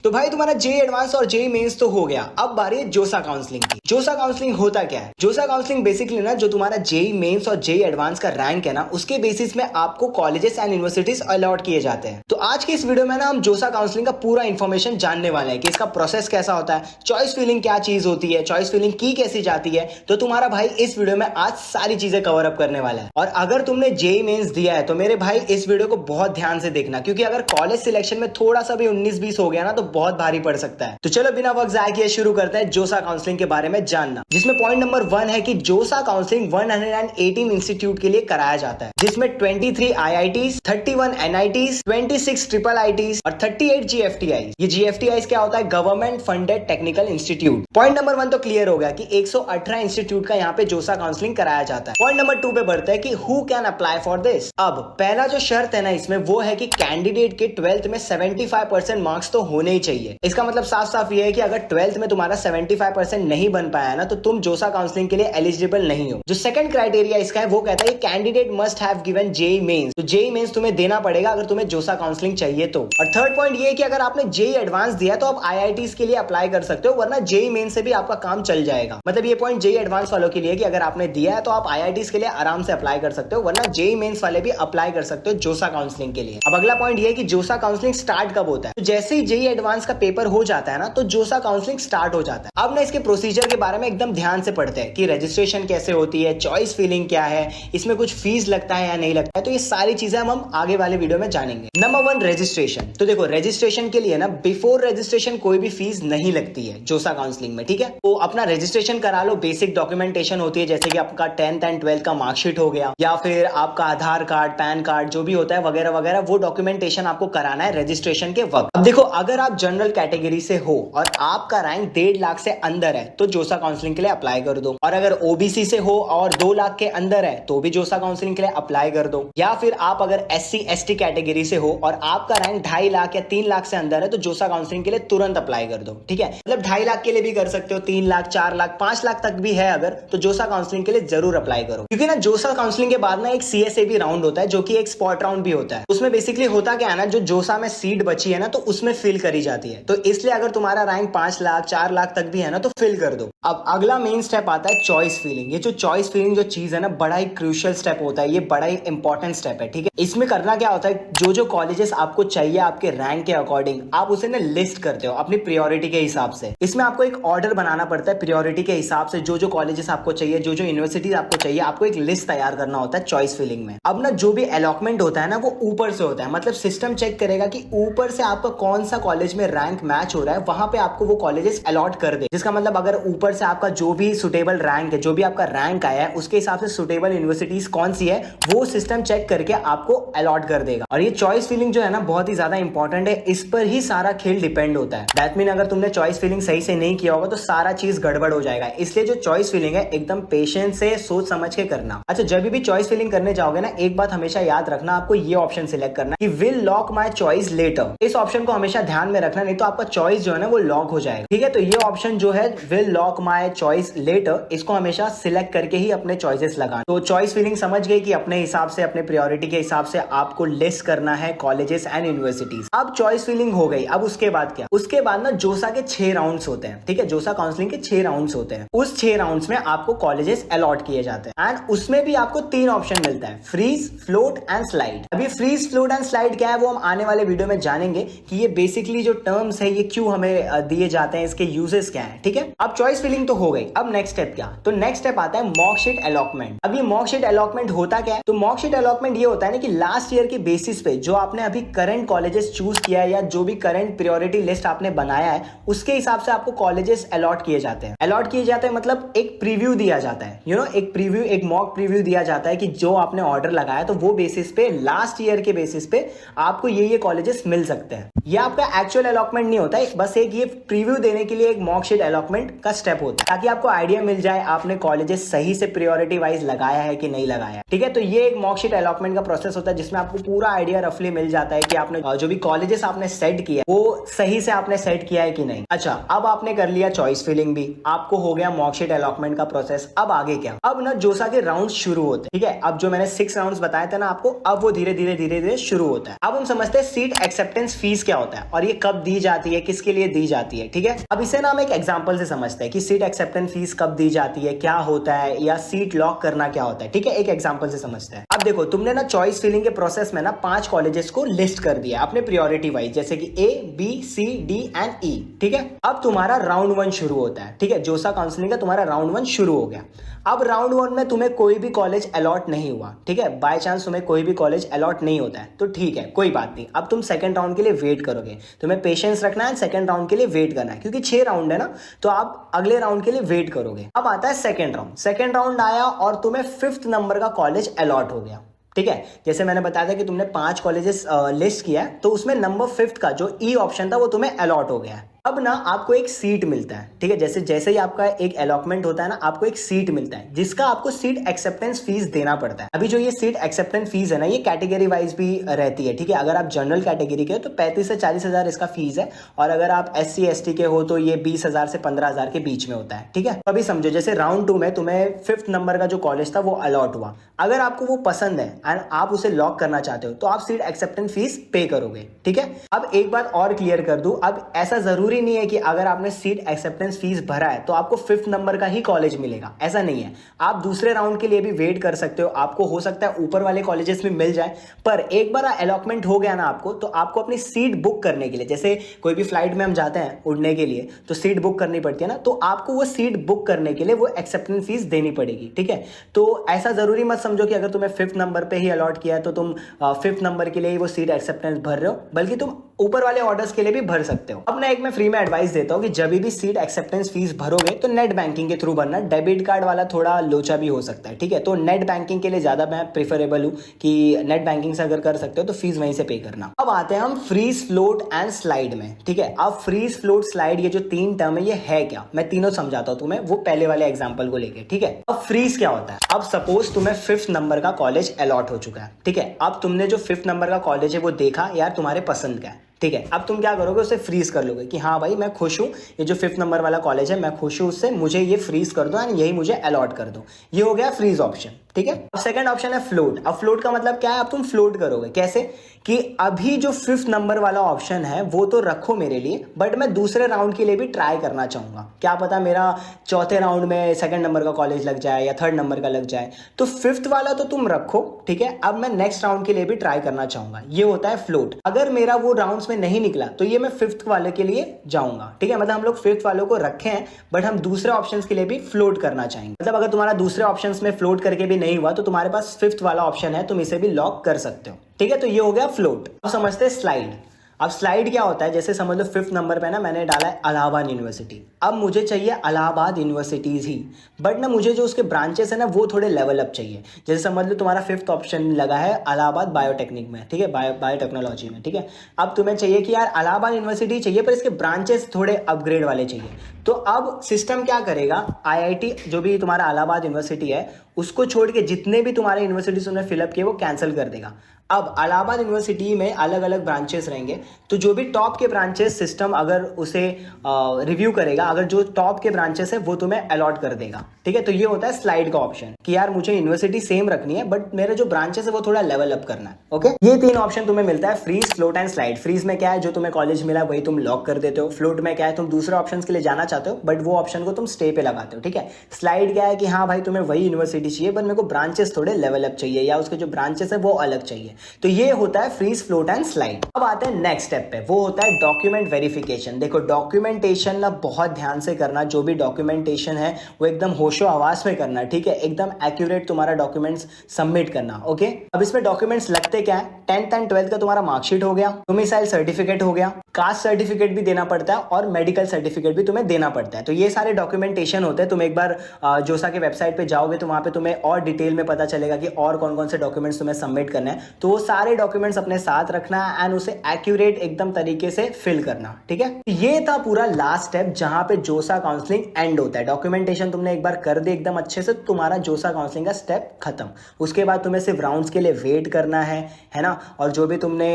तो भाई तुम्हारा जेई एडवांस और जेई मेंस तो हो गया। अब बारी है जोसा काउंसलिंग की। जोसा काउंसलिंग होता क्या है? जोसा काउंसलिंग बेसिकली ना जो तुम्हारा जेई मेंस और जेई एडवांस का रैंक है ना उसके बेसिस में आपको कॉलेजेस एंड यूनिवर्सिटीज अलॉट किए जाते हैं। तो आज की इस वीडियो में ना हम जोसा काउंसलिंग का पूरा इन्फॉर्मेशन जानने वाले हैं कि इसका प्रोसेस कैसा होता है, चॉइस फिलिंग क्या चीज होती है, चॉइस फिलिंग की कैसी जाती है। तो तुम्हारा भाई इस वीडियो में आज सारी चीजें कवर अप करने वाला है। और अगर तुमने जेई मेंस दिया है तो मेरे भाई इस वीडियो को बहुत ध्यान से देखना, क्योंकि अगर कॉलेज सिलेक्शन में थोड़ा सा भी 19-20 हो गया ना तो बहुत भारी पड़ सकता है। तो चलो बिना वक्त जाए किए शुरू करते हैं जोसा काउंसलिंग के बारे में जानना, जिसमें पॉइंट नंबर 1 है कि जोसा काउंसलिंग 118 इंस्टीट्यूट के लिए कराया जाता है, जिसमें 23 IITs, 31 NITs, 26 ट्रिपल IITs और 38 GFTIs। ये GFTIs क्या होता है? Government funded technical institute. Point number 1 तो क्लियर हो गया कि 118 इंस्टीट्यूट का यहाँ पे जोसा काउंसलिंग कराया जाता है। पॉइंट नंबर 2 पे बढ़ते हैं कि who can apply for this. अब पहला जो शर्त है ना इसमें वो है कि कैंडिडेट के 12th में 75% मार्क्स तो होने ही चाहिए। इसका मतलब साफ साफ ये है कि अगर 12th में तुम्हारा 75% नहीं बन पाया ना तो तुम जोसा काउंसलिंग के लिए एलिजिबल नहीं हो। जो सेकंड क्राइटेरिया इसका है वो कहता है candidate must have given JEE Mains. तो जेई मेंस तुम्हें देना पड़ेगा अगर तुम्हें जोसा काउंसलिंग चाहिए तो। और थर्ड पॉइंट ये है कि अगर आपने जेई एडवांस दिया तो आप IITs के लिए अप्लाई कर सकते हो, वरना जेई मेंस से भी आपका काम चल जाएगा। मतलब ये पॉइंट जेई एडवांस वालों के लिए कि अगर आपने दिया है तो आप IITs के लिए आराम से अप्लाई कर सकते हो, वरना जेई मेंस वाले भी अप्लाई कर सकते हो जोसा काउंसलिंग के लिए। अब अगला पॉइंट ये है कि जोसा काउंसलिंग स्टार्ट कब होता है। तो जैसे ही जेई एडवांस का पेपर हो जाता है ना तो जोसा काउंसलिंग स्टार्ट हो जाता है। अब ना इसके प्रोसीजर के बारे में एकदम ध्यान से पढ़ते हैं कि रजिस्ट्रेशन कैसे होती है, चॉइस फिलिंग क्या है, इसमें कुछ फीस लगता है या नहीं लगता है। तो ये सारी चीजें हम आगे वाले वीडियो में जानेंगे। Number 1 registration. तो देखो रजिस्ट्रेशन के लिए ना बिफोर रजिस्ट्रेशन कोई भी फीस नहीं लगती है जोसा काउंसलिंग में, ठीक है। तो अपना रजिस्ट्रेशन करा लो। बेसिक डॉक्यूमेंटेशन होती है जैसे कि आपका 10th एंड 12th का मार्कशीट हो गया, या फिर आपका आधार कार्ड, पैन कार्ड जो भी होता है वगैरह वगैरह, वो डॉक्यूमेंटेशन आपको कराना है रजिस्ट्रेशन के वक्त। अब देखो अगर आप जनरल कैटेगरी से हो और आपका रैंक 1.5 लाख से अंदर है तो जोसा काउंसलिंग के लिए अप्लाई कर दो। और अगर ओबीसी से हो और 2 लाख के अंदर है तो भी जोसा काउंसलिंग के लिए अप्लाई कर दो। या फिर आप अगर SC ST कैटेगरी से हो और आपका रैंक 2.5 लाख या 3 लाख से अंदर है तो जोसा काउंसलिंग के लिए तुरंत अप्लाई कर दो, ठीक है। मतलब 2.5 लाख के लिए भी कर सकते हो, 3 लाख, 4 लाख, 5 लाख तक भी है अगर, तो जोसा काउंसलिंग के लिए जरूर अप्लाई करो। क्योंकि ना जोसा काउंसलिंग के बाद ना एक CSA भी राउंड होता है जो कि एक स्पॉट राउंड भी होता है। उसमें बेसिकली होता क्या है ना, जो जोसा में सीट बची है ना तो उसमें फिल करी जाती है। तो इसलिए अगर तुम्हारा रैंक 5 लाख 4 लाख तक भी है ना तो फिल कर दो। अब अगला मेन स्टेप आता है चॉइस फिलिंग। ये जो चॉइस फिलिंग जो चीज है ना बड़ा ही क्रूशियल स्टेप होता है, ये बड़ा ही इंपॉर्टेंट स्टेप है, ठीक है। इसमें करना क्या होता है, जो जो कॉलेजेस आपको चाहिए आपके रैंक के अकॉर्डिंग आप उसे ना लिस्ट करते हो अपनी प्रायोरिटी के हिसाब से। इसमें आपको एक ऑर्डर बनाना पड़ता है प्रायोरिटी के हिसाब से, जो जो कॉलेजेस आपको चाहिए, जो जो यूनिवर्सिटीज आपको चाहिए, आपको एक लिस्ट तैयार करना होता है चॉइस फिलिंग में। अब ना जो भी अलॉटमेंट होता है ना वो ऊपर से होता है, मतलब सिस्टम चेक करेगा कि ऊपर से आपका कौन सा कॉलेज में रैंक मैच हो रहा है, वहां पे आपको वो कॉलेजेस अलॉट कर दे। जिसका मतलब अगर ऊपर से आपका जो भी सुटेबल रैंक है, जो भी आपका रैंक आया है उसके हिसाब से सुटेबल यूनिवर्सिटीज कौन सी है वो सिस्टम चेक करके आपको अलॉट कर देगा। और ये चॉइस फिलिंग जो है ना बहुत ही ज्यादा इंपॉर्टेंट है, इस पर ही सारा खेल डिपेंड होता है। दैट मीन अगर तुमने चॉइस फिलिंग सही से नहीं किया होगा तो सारा चीज गड़बड़ हो जाएगा। इसलिए जो चॉइस फिलिंग है एकदम पेशेंस से सोच समझ के करना। अच्छा, जब भी चॉइस फिलिंग करने जाओगे ना एक बात हमेशा याद रखना, आपको ये ऑप्शन सिलेक्ट करना कि will lock my choice later. इस ऑप्शन को हमेशा ध्यान में रखना, नहीं तो आपका चॉइस जो है ना वो लॉक हो जाएगा, ठीक है। तो ये ऑप्शन जो है will lock my choice later, इसको हमेशा सिलेक्ट करके ही अपने चॉइसेस लगाना। तो चॉइस फिलिंग समझ गए कि अपने हिसाब से अपने प्रायोरिटी के हिसाब से आपको लिस्ट करना है कॉलेजेस एंड यूनिवर्सिटीज। अब चॉइस फिलिंग हो गई। अब उसके बाद क्या, उसके बाद ना जोसा के 6 राउंड्स होते हैं, ठीक है। जोसा काउंसलिंग के 6 राउंड्स होते हैं। उस 6 राउंड्स में आपको कॉलेजेस अलॉट किए जाते हैं एंड उसमें भी आपको 3 ऑप्शन मिलता है, फ्रीज, फ्लोट एंड स्लाइड। अभी फ्रीज, फ्लोट एंड स्लाइड क्या है वो हम आने वाले वीडियो में जानेंगे कि ये बेसिकली जो टर्म्स है ये क्यों हमें दिए जाते हैं, इसके यूजेस क्या है, ठीक है। अब चॉइस फिलिंग तो हो गई। अब नेक्स्ट स्टेप क्या, तो नेक्स्ट स्टेप आता है मार्कशीट अलॉटमेंट। अब ये मार्कशीट अलॉटमेंट होता क्या है, तो मार्कशीट अलॉटमेंट ये होता है ना कि लास्ट ईयर के बेसिस पे जो आपने अभी करंट कॉलेजेस चूज किया है या जो भी करंट प्रायोरिटी लिस्ट आपने बनाया है उसके हिसाब से आपको कॉलेजेस अलॉट किए जाते हैं। अलॉट किए जाते हैं मतलब एक प्रीव्यू दिया जाता है, यू नो, एक प्रीव्यू, एक मॉक प्रीव्यू दिया जाता है कि जो आपने ऑर्डर लगाया तो वो बेसिस पे लास्ट ईयर के बेसिस पे आपको ये कॉलेजेस मिल सकते हैं। ये आपका एक्चुअल अलॉटमेंट नहीं होता है, बस एक ये प्रीव्यू देने के लिए एक मार्कशीट अलॉटमेंट का स्टेप होता है ताकि आपको आइडिया मिल जाए आपने कॉलेजेस सही से प्रायोरिटी वाइज लगाया है कि नहीं लगाया, ठीक है। तो ये एक मार्कशीट अलॉटमेंट का प्रोसेस होता है जिसमें आपको पूरा आइडिया रफली मिल जाता है कि आपने जो भी कॉलेजेस आपने सेट किया वो सही से आपने सेट किया है कि नहीं। अच्छा, अब आपने कर लिया चॉइस फिलिंग भी, आपको हो गया मार्कशीट अलॉटमेंट का प्रोसेस। अब आगे क्या, अब ना जोसा के राउंड शुरू होते हैं, ठीक है। अब जो मैंने 6 राउंड्स बताए थे ना आपको, अब वो धीरे धीरे धीरे धीरे शुरू होता है। अब हम समझते हैं सीट एक्सेप्टेंस फीस क्या होता है और ये कब कब दी जाती है, किसके लिए दी जाती है, ठीक है। अब इसे ना हम एक एग्जांपल से समझते हैं कि सीट एक्सेप्टेंस फीस कब दी जाती है, क्या होता है, या सीट लॉक करना क्या होता है, ठीक है। एक एग्जांपल से समझते हैं। अब देखो, तुमने ना चॉइस फिलिंग के प्रोसेस में ना 5 कॉलेजेस को लिस्ट कर दिया अपने प्रायोरिटी वाइज, जैसे कि A, B, C, D and E, ठीक है। अब तुम्हारा राउंड 1 शुरू होता है, ठीक है। जोसा काउंसलिंग का तुम्हारा राउंड 1 शुरू हो गया। अब राउंड 1 में तुम्हें कोई भी कॉलेज अलॉट नहीं हुआ, ठीक है। बाय चांस तुम्हें कोई भी कॉलेज अलॉट नहीं होता है तो ठीक है, कोई बात नहीं। अब तुम सेकंड राउंड के लिए वेट करोगे, तुम्हें पेशेंस रखना है, सेकंड राउंड के लिए वेट करना है, क्योंकि 6 राउंड है ना, तो आप अगले राउंड के लिए वेट करोगे। अब आता है सेकंड राउंड। सेकंड राउंड आया और तुम्हें 5th नंबर का कॉलेज अलॉट हो गया, ठीक है। जैसे मैंने बताया था कि तुमने 5 कॉलेजेस लिस्ट किया है, तो उसमें नंबर 5th का जो ई ऑप्शन था वो तुम्हें अलॉट हो गया है। अब ना आपको एक सीट मिलता है, ठीक है। जैसे जैसे ही आपका एक अलॉटमेंट होता है ना, आपको एक सीट मिलता है जिसका आपको सीट एक्सेप्टेंस फीस देना पड़ता है। अभी जो ये सीट एक्सेप्टेंस फीस है ना, ये कैटेगरी वाइज भी रहती है, ठीक है। अगर आप जनरल कैटेगरी के हो तो 35 से 40 हजार इसका फीस है, और अगर आप SC ST के हो तो ये 20 हजार से 15 हजार के बीच में होता है, ठीक है। तो अभी समझो, जैसे राउंड 2 में तुम्हें 5th नंबर का जो कॉलेज था वो अलॉट हुआ। अगर आपको वो पसंद है एंड आप उसे लॉक करना चाहते हो तो आप सीट एक्सेप्टेंस फीस पे करोगे, ठीक है। अब एक बात और क्लियर कर दूं, अब ऐसा जरूरी नहीं है कि अगर आपने सीट एक्सेप्टेंस फीस भरा है तो आपको 5th नंबर का ही कॉलेज मिलेगा, ऐसा नहीं है। आप दूसरे राउंड के लिए भी वेट कर सकते हो, आपको हो सकता है ऊपर वाले कॉलेजेस में मिल जाए, पर एक बार अलॉटमेंट हो गया ना आपको, तो आपको अपनी सीट बुक करने के लिए, जैसे कोई भी फ्लाइट में हम जाते हैं उड़ने के लिए तो सीट बुक करनी पड़ती है ना, तो आपको वो सीट बुक करने के लिए वो एक्सेप्टेंस फीस देनी पड़ेगी, ठीक है। तो ऐसा जरूरी मत समझो कि अगर तुम्हें 5th नंबर पे ही अलॉट किया है तो तुम 5th नंबर के लिए ही वो सीट एक्सेप्टेंस भर रहे हो, बल्कि तुम ऊपर वाले ऑर्डर्स के लिए भी भर सकते हो। अब ना एक मैं फ्री में एडवाइस देता हूँ कि जब भी सीट एक्सेप्टेंस फीस भरोगे तो नेट बैंकिंग के थ्रू भरना, डेबिट कार्ड वाला थोड़ा लोचा भी हो सकता है, ठीक है। तो नेट बैंकिंग के लिए ज्यादा मैं प्रेफरेबल हूँ कि नेट बैंकिंग से अगर कर सकते हो तो फीस वहीं से पे करना। अब आते हैं हम फ्रीज, फ्लोट एंड स्लाइड में, ठीक है। अब फ्रीज, फ्लोट, स्लाइड, ये जो 3 टर्म है ये है क्या, मैं तीनों समझाता हूँ तुम्हें, वो पहले वाले एग्जाम्पल को लेके, ठीक है। अब फ्रीज क्या होता है, अब सपोज तुम्हें 5th नंबर का कॉलेज अलॉट हो चुका है, ठीक है। अब तुमने जो 5th नंबर का कॉलेज है वो देखा, यार तुम्हारे पसंद का है, ठीक है। अब तुम क्या करोगे, उसे फ्रीज कर लोगे कि हाँ भाई मैं खुश हूँ, ये जो 5th नंबर वाला कॉलेज है मैं खुश हूँ उससे, मुझे ये फ्रीज कर दो एंड यही मुझे अलॉट कर दो। ये हो गया फ्रीज ऑप्शन, ठीक है। अब सेकंड ऑप्शन है फ्लोट। अब फ्लोट का मतलब क्या है, अब तुम फ्लोट करोगे कैसे, कि अभी जो 5th नंबर वाला ऑप्शन है वो तो रखो मेरे लिए, बट मैं दूसरे राउंड के लिए भी ट्राई करना चाहूंगा, क्या पता मेरा चौथे राउंड में 2nd नंबर का कॉलेज लग जाए या 3rd नंबर का लग जाए, तो 5th वाला तो तुम रखो, ठीक है। अब मैं नेक्स्ट राउंड के लिए भी ट्राई करना चाहूंगा, ये होता है फ्लोट। अगर मेरा वो राउंड्स में नहीं निकला तो ये मैं 5th वाले के लिए जाऊंगा, ठीक है। मतलब हम लोग 5th वालों को रखे हैं बट हम दूसरे ऑप्शंस के लिए भी फ्लोट करना चाहेंगे। मतलब अगर तुम्हारा दूसरे ऑप्शंस में फ्लोट करके भी नहीं हुआ तो तुम्हारे पास 5th वाला ऑप्शन है, तुम इसे भी लॉक कर सकते हो, ठीक है। तो ये हो गया फ्लोट। अब समझते हैं स्लाइड। अब स्लाइड क्या होता है, जैसे समझ लो 5th नंबर पे ना मैंने डाला है इलाहाबाद यूनिवर्सिटी। अब मुझे चाहिए इलाहाबाद यूनिवर्सिटीज ही, बट ना मुझे जो उसके ब्रांचेस है ना वो थोड़े लेवल अप चाहिए। जैसे समझ लो तुम्हारा 5th ऑप्शन लगा है इलाहाबाद बायोटेक्निक में, ठीक है, बायोटेक्नोलॉजी में, ठीक है। अब तुम्हें चाहिए कि यार इलाहाबाद यूनिवर्सिटी चाहिए पर इसके ब्रांचेस थोड़े अपग्रेड वाले चाहिए, तो अब सिस्टम क्या करेगा, IIT जो भी तुम्हारा इलाहाबाद यूनिवर्सिटी है उसको छोड़ के जितने भी तुम्हारे यूनिवर्सिटीज उन्होंने फिलअप किए वो कैंसिल कर देगा। अब इलाहाबाद यूनिवर्सिटी में अलग अलग ब्रांचेस रहेंगे, तो जो भी टॉप के ब्रांचेस सिस्टम अगर उसे रिव्यू करेगा, अगर जो टॉप के ब्रांचेस है वो तुम्हें अलॉट कर देगा, ठीक है। तो ये होता है स्लाइड का ऑप्शन कि यार मुझे यूनिवर्सिटी सेम रखनी है बट मेरे जो ब्रांचेस है वो थोड़ा लेवल अप करना है, ओके। ये 3 ऑप्शन तुम्हें मिलता है, freeze, float and slide. Freeze में क्या है, जो तुम्हें कॉलेज मिला वही तुम लॉक कर देते हो। फ्लोट में क्या है, तुम दूसरे ऑप्शन के लिए जाना चाहते हो बट वो ऑप्शन को तुम स्टे पे लगाते हो, ठीक है। स्लाइड क्या है कि हाँ भाई तुम्हें वही यूनिवर्सिटी चाहिए बट मेरे को ब्रांचेस थोड़े लेवल अप चाहिए या उसके जो ब्रांचेस है वो अलग चाहिए। तो ये होता है फ्रीज, फ्लोट एंड स्लाइड। अब आते हैं नेक्स्ट स्टेप पे, वो होता है डॉक्यूमेंट वेरिफिकेशन। देखो डॉक्यूमेंटेशन ना बहुत ध्यान से करना, जो भी डॉक्यूमेंटेशन है वो एकदम होशो आवाज में करना, ठीक है। एकदम एक्यूरेट तुम्हारा डॉक्यूमेंट्स सबमिट करना, ओके। अब इसमें डॉक्यूमेंट्स लगते क्या है, 10th एंड 12th का तुम्हारा मार्कशीट हो गया, डोमिसाइल सर्टिफिकेट हो गया, कास्ट सर्टिफिकेट भी देना पड़ता है और मेडिकल सर्टिफिकेट भी तुम्हें देना पड़ता है। तो ये सारे डॉक्यूमेंटेशन होते हैं। तुम एक बार जोसा के वेबसाइट पे जाओगे तो वहां पे तुम्हें और डिटेल में पता चलेगा कि और कौन कौन से डॉक्यूमेंट्स तुम्हें सबमिट करना है। तो वो सारे डॉक्यूमेंट्स अपने साथ रखना है एंड उसे एक्यूरेट एकदम तरीके से फिल करना, ठीक है। ये था पूरा लास्ट स्टेप जहां पे जोसा काउंसलिंग एंड होता है। डॉक्यूमेंटेशन तुमने एक बार कर दी एकदम अच्छे से, तुम्हारा जोसा काउंसलिंग का स्टेप खत्म। उसके बाद तुम्हें सिर्फ राउंड्स के लिए वेट करना है ना। और जो भी तुमने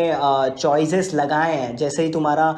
चॉइसेस लगाए हैं, जैसे ही तुम्हारा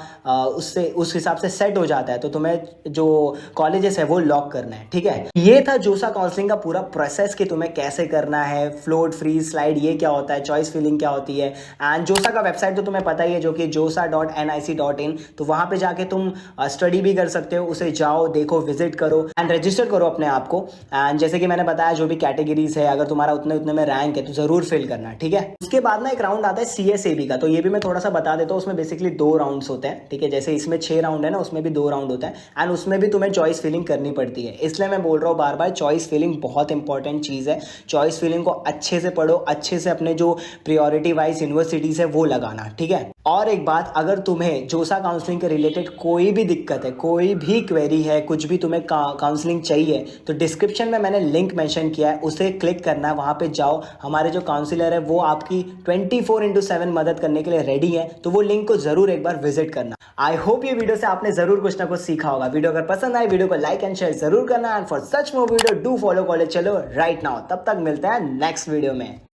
उससे उस हिसाब से सेट हो जाता है तो तुम्हें जो कॉलेजेस है वो लॉक करना है, ठीक है। ये था जोसा काउंसलिंग का पूरा प्रोसेस कि तुम्हें कैसे करना है, फ्लोट, फ्रीज, स्लाइड ये क्या होता है, चॉइस फिलिंग क्या होती है। एंड जोसा का वेबसाइट तो तुम्हें पता ही है, जो कि josa.nic.in, तो वहां पे जाके तुम स्टडी भी कर सकते हो, उसे जाओ, देखो, विजिट करो एंड रजिस्टर करो अपने आप को। एंड जैसे कि मैंने बताया, जो भी कैटेगरीज है, अगर तुम्हारा उतने उतने में रैंक है तो जरूर फिल करना, ठीक है। उसके बाद ना एक राउंड आता है CSAB का, तो ये भी मैं थोड़ा सा बता देता हूँ। उसमें बेसिकली 2 राउंड्स होते हैं, ठीक है। जैसे इसमें 6 राउंड है ना, उसमें भी 2 राउंड होता है एंड उसमें भी तुम्हें चॉइस फिलिंग करनी पड़ती है। इसलिए मैं बोल रहा हूँ बार बार, चॉइस फिलिंग बहुत इंपॉर्टेंट चीज़ है। चॉइस फिलिंग को अच्छे से पढ़ो, अच्छे से अपने जो प्रियोरिटी वाइज यूनिवर्सिटीज है वो लगाना, ठीक है। और एक बात, अगर तुम्हें जोसा काउंसलिंग के रिलेटेड कोई भी दिक्कत है, कोई भी क्वेरी है, कुछ भी तुम्हें काउंसलिंग चाहिए, तो डिस्क्रिप्शन में मैंने लिंक मेंशन किया है, उसे क्लिक करना है, वहां पे जाओ। हमारे जो काउंसलर है वो आपकी 24/7 मदद करने के लिए रेडी है, तो वो लिंक को जरूर एक बार विजिट करना। आई होप ये वीडियो से आपने जरूर कुछ ना कुछ सीखा होगा। वीडियो अगर पसंद आए, वीडियो को लाइक एंड शेयर जरूर करना। And for such more video do follow college चलो राइट नाउ। तब तक मिलते हैं नेक्स्ट वीडियो में।